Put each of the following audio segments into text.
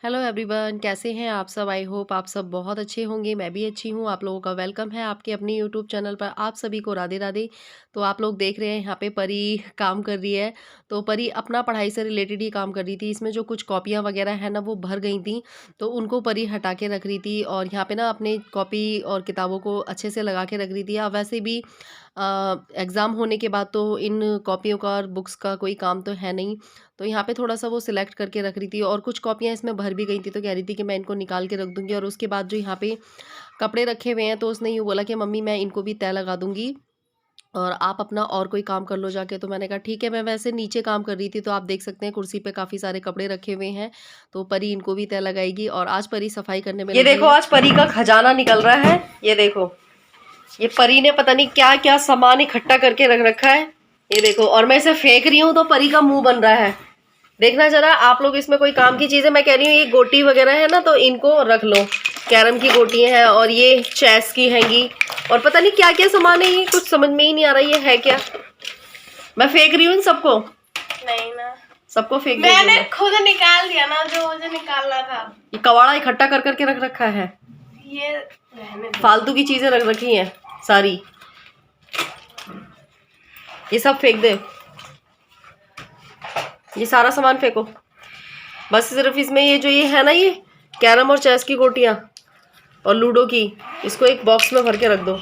Hello everyone, कैसे हैं आप सब। आई होप आप सब बहुत अच्छे होंगे। मैं भी अच्छी हूँ। आप लोगों का वेलकम है आपके अपने यूट्यूब चैनल पर। आप सभी को राधे राधे। तो आप लोग देख रहे हैं यहाँ पे परी काम कर रही है। तो परी अपना पढ़ाई से रिलेटेड ही काम कर रही थी। इसमें जो कुछ कॉपियाँ वगैरह है ना वो भर गई थी, तो उनको परी हटा के रख रही थी और यहाँ पे ना अपने कॉपी और किताबों को अच्छे से लगा के रख रही थी। अब वैसे भी एग्ज़ाम होने के बाद तो इन कॉपियों का और बुक्स का कोई काम तो है नहीं। तो यहाँ पे थोड़ा-सा वो सिलेक्ट करके रख रही थी और कुछ कॉपियाँ इसमें भर भी गई थी, तो कह रही थी कि मैं इनको निकाल के रख दूँगी। और उसके बाद जो यहाँ पे कपड़े रखे हुए हैं, तो उसने यूँ बोला कि मम्मी मैं इनको भी तह लगा दूँगी और आप अपना और कोई काम कर लो जाके। तो मैंने कहा ठीक है। मैं वैसे नीचे काम कर रही थी, तो आप देख सकते हैं कुर्सी पे काफ़ी सारे कपड़े रखे हुए हैं, तो परी इनको भी तह लगाएगी। और आज परी सफाई करने में ये लगी देखो, है। आज परी का खजाना निकल रहा है। ये देखो, ये परी ने पता नहीं क्या क्या सामान इकट्ठा करके रख रखा है। ये देखो, और मैं इसे फेंक रही हूँ तो परी का मुंह बन रहा है। देखना जरा आप लोग, इसमें कोई काम की चीज है। मैं कह रही हूँ ये गोटी वगैरह है ना, तो इनको रख लो। कैरम की गोटियां हैं और ये चेस की हैंगी और पता नहीं क्या क्या सामान है। ये कुछ समझ में ही नहीं आ रहा ये है क्या। मैं फेंक रही हूँ इन सबको। नहीं ना, सबको फेंक मैंने खुद निकाल दिया ना जो मुझे निकालना था। ये कवाड़ा इकट्ठा कर करके रख रखा है। ये रहने दो। फालतू की चीजें रख रखी हैं सारी। ये सब फेंक दे। ये सारा सामान फेंको। बस सिर्फ इसमें ये जो ये है ना, ये कैरम और चेस की गोटियां और लूडो की, इसको एक बॉक्स में भर के रख दो।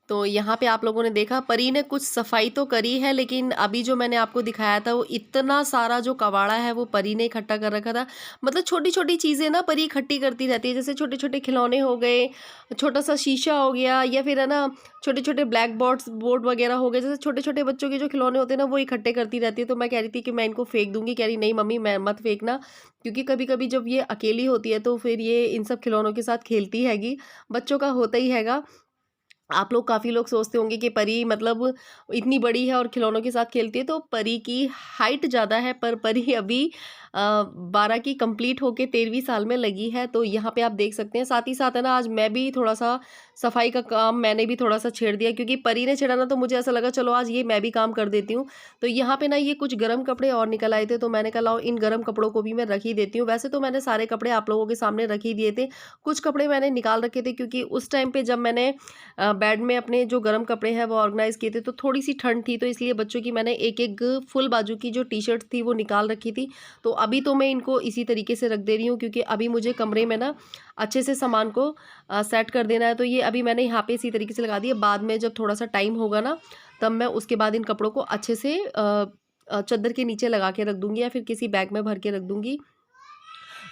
तो यहाँ पे आप लोगों ने देखा परी ने कुछ सफाई तो करी है, लेकिन अभी जो मैंने आपको दिखाया था वो इतना सारा जो कबाड़ा है वो परी ने इकट्ठा कर रखा था। मतलब छोटी छोटी चीज़ें ना परी इकट्ठी करती रहती है, जैसे छोटे छोटे खिलौने हो गए, छोटा सा शीशा हो गया, या फिर है ना छोटे छोटे ब्लैक बोर्ड वगैरह हो गए। जैसे छोटे छोटे बच्चों के जो खिलौने होते हैं ना वो इकट्ठे करती रहती है। तो मैं कह रही थी कि मैं इनको फेंक दूंगी, कह रही नहीं मम्मी मैं मत फेंकना, क्योंकि कभी कभी जब ये अकेली होती है तो फिर ये इन सब खिलौनों के साथ खेलती हैगी। बच्चों का होता ही हैगा। आप लोग काफ़ी लोग सोचते होंगे कि परी मतलब इतनी बड़ी है और खिलौनों के साथ खेलती है, तो परी की हाइट ज़्यादा है, पर परी अभी 12 की कंप्लीट होके 13वीं साल में लगी है। तो यहाँ पे आप देख सकते हैं। साथ ही साथ है ना आज मैं भी थोड़ा सा सफाई का काम मैंने भी थोड़ा सा छेड़ दिया, क्योंकि परी ने छेड़ा ना तो मुझे ऐसा लगा चलो आज ये मैं भी काम कर देती हूँ। तो यहाँ पे ना ये कुछ गर्म कपड़े और निकल आए थे, तो मैंने कहा लाओ इन गर्म कपड़ों को भी मैं रख ही देती हूँ। वैसे तो मैंने सारे कपड़े आप लोगों के सामने रख ही दिए थे, कुछ कपड़े मैंने निकाल रखे थे, क्योंकि उस टाइम पे जब मैंने बेड में अपने जो गर्म कपड़े हैं वो ऑर्गेनाइज़ किए थे तो थोड़ी सी ठंड थी, तो इसलिए बच्चों की मैंने एक एक फुल बाजू की जो टी शर्ट थी वो निकाल रखी थी। तो अभी तो मैं इनको इसी तरीके से रख दे रही हूँ, क्योंकि अभी मुझे कमरे में ना अच्छे से सामान को सेट कर देना है। तो ये अभी मैंने यहाँ पे इसी तरीके से लगा दिया। बाद में जब थोड़ा सा टाइम होगा ना, तब मैं उसके बाद इन कपड़ों को अच्छे से चादर के नीचे लगा के रख दूँगी या फिर किसी बैग में भर के रख दूँगी।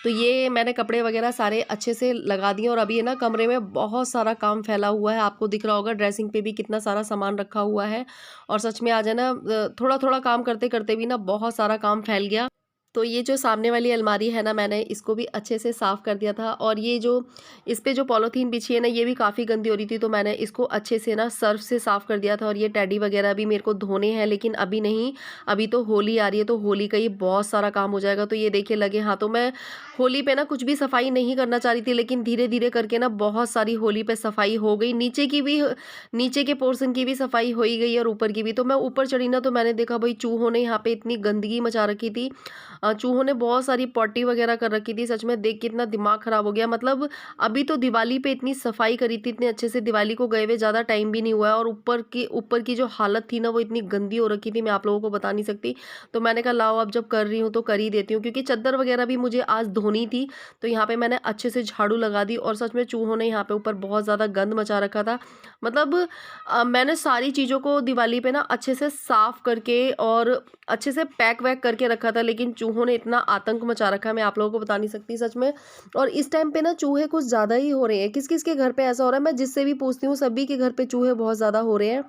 तो ये मैंने कपड़े वगैरह सारे अच्छे से लगा दिए। और अभी है ना कमरे में बहुत सारा काम फैला हुआ है, आपको दिख रहा होगा ड्रेसिंग पे भी कितना सारा सामान रखा हुआ है। और सच में आज है ना थोड़ा थोड़ा काम करते करते भी ना बहुत सारा काम फैल गया। तो ये जो सामने वाली अलमारी है ना, मैंने इसको भी अच्छे से साफ़ कर दिया था। और ये जो इस पे जो पॉलीथीन बिछी है ना, ये भी काफ़ी गंदी हो रही थी, तो मैंने इसको अच्छे से ना सर्फ से साफ़ कर दिया था। और ये टेडी वगैरह भी मेरे को धोने हैं, लेकिन अभी नहीं, अभी तो होली आ रही है, तो होली का ये बहुत सारा काम हो जाएगा। तो ये देखिए लगे हाथों में होली पे ना कुछ भी सफाई नहीं करना चाह रही थी, लेकिन धीरे धीरे करके ना बहुत सारी होली पे सफाई हो गई। नीचे की भी, नीचे के पोर्शन की भी सफाई हो ही गई और ऊपर की भी। तो मैं ऊपर चढ़ी ना, तो मैंने देखा भाई चूहों ने यहाँ पे इतनी गंदगी मचा रखी थी। चूहों ने बहुत सारी पॉटी वगैरह कर रखी थी। सच में देख के इतना दिमाग ख़राब हो गया। मतलब अभी तो दिवाली पे इतनी सफाई करी थी, इतने अच्छे से, दिवाली को गए हुए ज़्यादा टाइम भी नहीं हुआ है, और ऊपर की जो हालत थी ना वो इतनी गंदी हो रखी थी, मैं आप लोगों को बता नहीं सकती। तो मैंने कहा लाओ अब जब कर रही हूँ तो कर ही देती हूँ, क्योंकि चादर वगैरह भी मुझे आज धोनी थी। तो यहाँ पे मैंने अच्छे से झाड़ू लगा दी। और सच में चूहों ने यहाँ पे ऊपर बहुत ज़्यादा गंद मचा रखा था। मतलब मैंने सारी चीज़ों को दिवाली पे ना अच्छे से साफ़ करके और अच्छे से पैक वैक करके रखा था, लेकिन चूहों ने इतना आतंक मचा रखा है, मैं आप लोगों को बता नहीं सकती सच में। और इस टाइम पे ना चूहे कुछ ज़्यादा ही हो रहे हैं। किस किस के घर पे ऐसा हो रहा है, मैं जिससे भी पूछती हूँ सभी के घर पे चूहे बहुत ज़्यादा हो रहे हैं।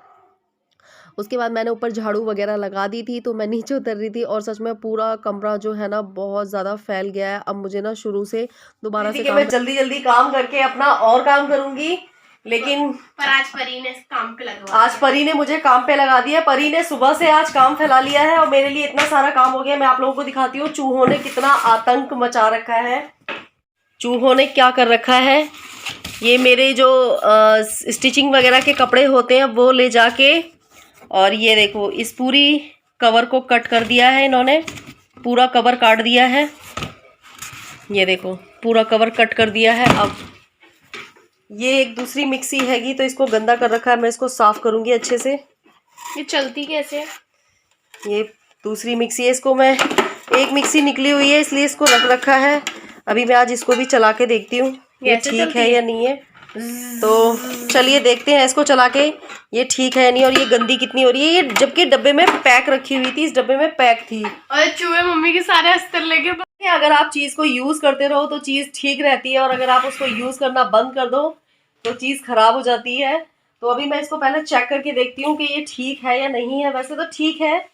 उसके बाद मैंने ऊपर झाड़ू वगैरह लगा दी थी, तो मैं नीचे उतर रही थी और सच में पूरा कमरा जो है ना बहुत ज़्यादा फैल गया है। अब मुझे ना शुरू से दोबारा से मैं जल्दी जल्दी काम करके अपना और काम करूंगी, लेकिन पर आज परी ने काम पे लगा, आज परी ने मुझे काम पे लगा दिया। परी ने सुबह से आज काम फैला लिया है और मेरे लिए इतना सारा काम हो गया। मैं आप लोगों को दिखाती हूँ चूहों ने कितना आतंक मचा रखा है। चूहों ने क्या कर रखा है, ये मेरे जो स्टिचिंग वगैरह के कपड़े होते हैं वो ले जाके, और ये देखो इस पूरी कवर को कट कर दिया है इन्होंने। पूरा कवर काट दिया है, ये देखो पूरा कवर कट कर दिया है। अब ये एक दूसरी मिक्सी हैगी तो इसको गंदा कर रखा है, मैं इसको साफ करूँगी अच्छे से। ये चलती कैसे है? ये दूसरी मिक्सी है, इसको मैं एक मिक्सी निकली हुई है इसलिए इसको रख रखा है। अभी मैं आज इसको भी चला के देखती हूँ ये ठीक है या नहीं है। तो चलिए देखते हैं इसको चला के ये ठीक है या नहीं, और ये गंदी कितनी हो रही है। ये जबकि डब्बे में पैक रखी हुई थी, इस डब्बे में पैक थी। और चूहे मम्मी के सारे अस्तर लेके अगर आप चीज़ को यूज़ करते रहो तो चीज़ ठीक रहती है, और अगर आप उसको यूज़ करना बंद कर दो तो चीज़ ख़राब हो जाती है। तो अभी मैं इसको पहले चेक करके देखती हूँ कि ये ठीक है या नहीं है। वैसे तो ठीक है।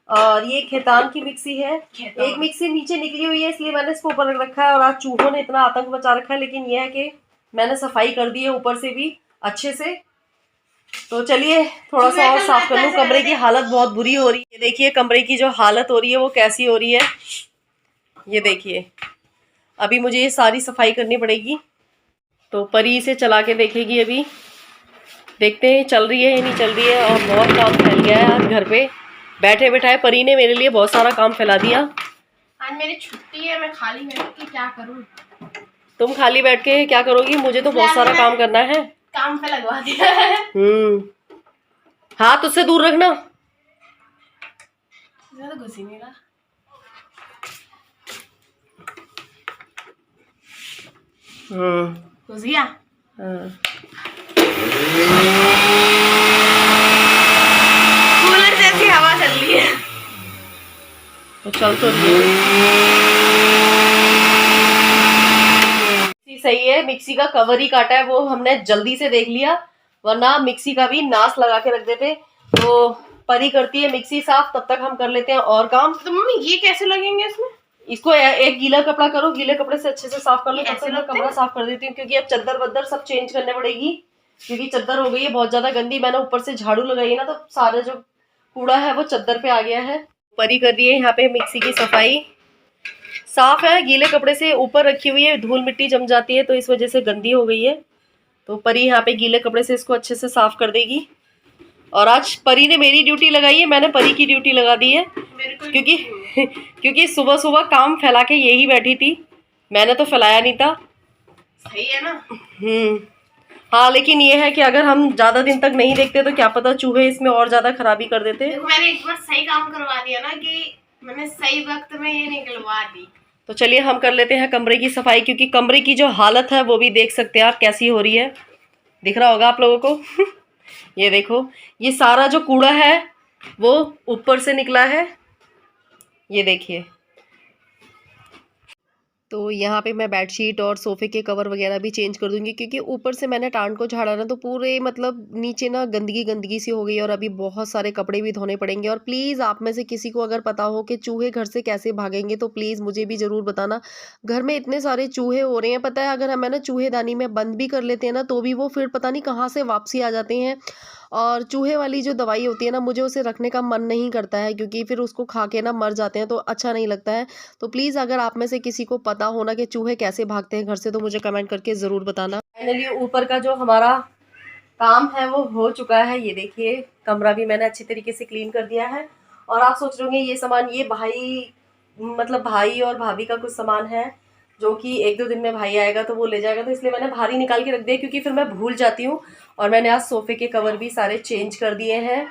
और ये खेतान की मिक्सी है, एक मिक्सी नीचे निकली हुई है इसलिए मैंने इसको ऊपर रख रखा है। और आज चूहों ने इतना आतंक मचा रखा है, लेकिन यह है कि मैंने सफाई कर दी है ऊपर से भी अच्छे से। तो चलिए थोड़ा सा और साफ कर लूँ। कमरे की हालत बहुत बुरी हो रही है, ये देखिए कमरे की जो हालत हो रही है वो कैसी हो रही है, ये देखिए। अभी मुझे ये सारी सफाई करनी पड़ेगी। तो परी इसे चला के देखेगी, अभी देखते हैं चल रही है या नहीं चल रही है। और बहुत काम फैल गया है आज घर पे, बैठे बैठाए परी ने मेरे लिए बहुत सारा काम फैला दिया। आज मेरी छुट्टी है, मैं खाली बैठ के क्या करूँ? तुम खाली बैठ के क्या करोगी? मुझे तो बहुत सारा काम करना है। काम पे लगवा दिया है। हाथ उससे दूर रखना। ज्यादा घुस ही नहीं रहा। घुस गया। कूलर जैसी हवा चल रही है। तो चल तो रही सही है। मिक्सी का कवर ही काटा है, वो हमने जल्दी से देख लिया, वरना मिक्सी का भी नाश लगा के रख देते। तो परी करती है मिक्सी साफ, तब तक हम कर लेते हैं और काम। तो मम्मी ये कैसे लगेंगे इसमें? इसको एक गीला कपड़ा करो, गीले कपड़े से अच्छे से साफ कर लो। तब तक मैं कमरा साफ कर देती हूँ, क्योंकि अब चद्दर वद्दर सब चेंज करने पड़ेगी, क्योंकि चद्दर हो गई है बहुत ज्यादा गंदी। मैंने ऊपर से झाड़ू लगाई है ना, तो सारा जो कूड़ा है वो चद्दर पे आ गया है। परी कर रही है यहाँ पे मिक्सी की सफाई। साफ है, गीले कपड़े से ऊपर रखी हुई है, धूल मिट्टी जम जाती है तो इस वजह से गंदी हो गई है। तो परी यहाँ पे गीले कपड़े से इसको अच्छे से साफ कर देगी। और आज परी ने मेरी ड्यूटी लगाई है, मैंने परी की ड्यूटी लगा दी है, क्योंकि सुबह सुबह काम फैला के यही बैठी थी, मैंने तो फैलाया नहीं था। सही है ना? हाँ, लेकिन ये है कि अगर हम ज्यादा दिन तक नहीं देखते तो क्या पता चूहे इसमें और ज्यादा खराबी कर देते। देखो मैंने एक बार सही काम करवा दिया ना, कि मैंने सही वक्त में ये निकलवा दी। तो चलिए हम कर लेते हैं कमरे की सफाई, क्योंकि कमरे की जो हालत है वो भी देख सकते हैं आप कैसी हो रही है। दिख रहा होगा आप लोगों को। ये देखो, ये सारा जो कूड़ा है वो ऊपर से निकला है, ये देखिए। तो यहाँ पे मैं बेडशीट और सोफ़े के कवर वगैरह भी चेंज कर दूँगी, क्योंकि ऊपर से मैंने टांड को झाड़ा ना, तो पूरे मतलब नीचे ना गंदगी गंदगी सी हो गई। और अभी बहुत सारे कपड़े भी धोने पड़ेंगे। और प्लीज़ आप में से किसी को अगर पता हो कि चूहे घर से कैसे भागेंगे तो प्लीज़ मुझे भी ज़रूर बताना। घर में इतने सारे चूहे हो रहे हैं, पता है अगर हम है ना चूहेदानी में बंद भी कर लेते हैं ना, तो भी वो फिर पता नहीं कहाँ से वापसी आ जाते हैं। और चूहे वाली जो दवाई होती है ना, मुझे उसे रखने का मन नहीं करता है, क्योंकि फिर उसको खा के ना मर जाते हैं तो अच्छा नहीं लगता है। तो प्लीज़ अगर आप में से किसी को पता हो ना कि चूहे कैसे भागते हैं घर से, तो मुझे कमेंट करके ज़रूर बताना। फाइनली ऊपर का जो हमारा काम है वो हो चुका है। ये देखिए, कमरा भी मैंने अच्छी तरीके से क्लीन कर दिया है। और आप सोच रहे होंगे ये सामान, ये भाई और भाभी का कुछ सामान है जो कि 1-2 दिन में भाई आएगा तो वो ले जाएगा, तो इसलिए मैंने भारी निकाल के रख दिया, क्योंकि फिर मैं भूल जाती हूँ। और मैंने आज सोफ़े के कवर भी सारे चेंज कर दिए हैं।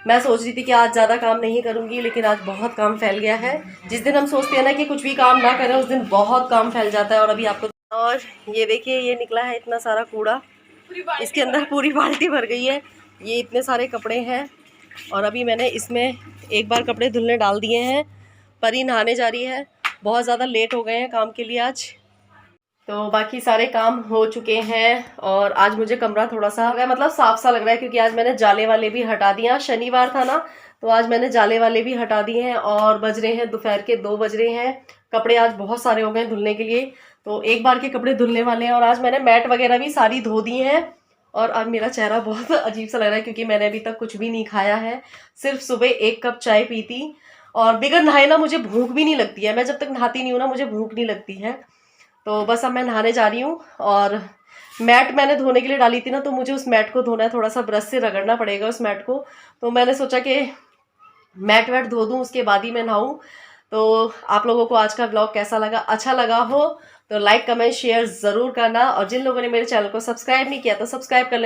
मैं सोच रही थी कि आज ज़्यादा काम नहीं करूँगी, लेकिन आज बहुत काम फैल गया है। जिस दिन हम सोचते हैं ना कि कुछ भी काम ना करें, उस दिन बहुत काम फैल जाता है। और अभी आपको, और ये देखिए, ये निकला है इतना सारा कूड़ा, इसके अंदर पूरी बाल्टी भर गई है। ये इतने सारे कपड़े हैं, और अभी मैंने इसमें एक बार कपड़े धुलने डाल दिए हैं। परी नहाने जा रही है, बहुत ज़्यादा लेट हो गए हैं काम के लिए आज। तो बाकी सारे काम हो चुके हैं, और आज मुझे कमरा थोड़ा सा मतलब साफ सा लग रहा है, क्योंकि आज मैंने जाले वाले भी हटा दिए। शनिवार था ना, तो आज मैंने जाले वाले भी हटा दिए हैं। और बज रहे हैं दोपहर के 2 बज रहे हैं। कपड़े आज बहुत सारे हो गए धुलने के लिए, तो एक बार के कपड़े धुलने वाले हैं। और आज मैंने मैट वगैरह भी सारी धो दी हैं। और अब मेरा चेहरा बहुत अजीब सा लग रहा है, क्योंकि मैंने अभी तक कुछ भी नहीं खाया है, सिर्फ सुबह 1 कप चाय पी थी। और बिगर नहाए ना मुझे भूख भी नहीं लगती है, मैं जब तक नहाती नहीं हूँ ना मुझे भूख नहीं लगती है। तो बस अब मैं नहाने जा रही हूँ। और मैट मैंने धोने के लिए डाली थी ना, तो मुझे उस मैट को धोना है, थोड़ा सा ब्रश से रगड़ना पड़ेगा उस मैट को। तो मैंने सोचा कि मैट वैट धो दूँ, उसके बाद ही मैं नहाऊँ। तो आप लोगों को आज का ब्लॉग कैसा लगा, अच्छा लगा हो तो लाइक कमेंट शेयर ज़रूर करना, और जिन लोगों ने मेरे चैनल को सब्सक्राइब नहीं किया तो सब्सक्राइब कर लेना।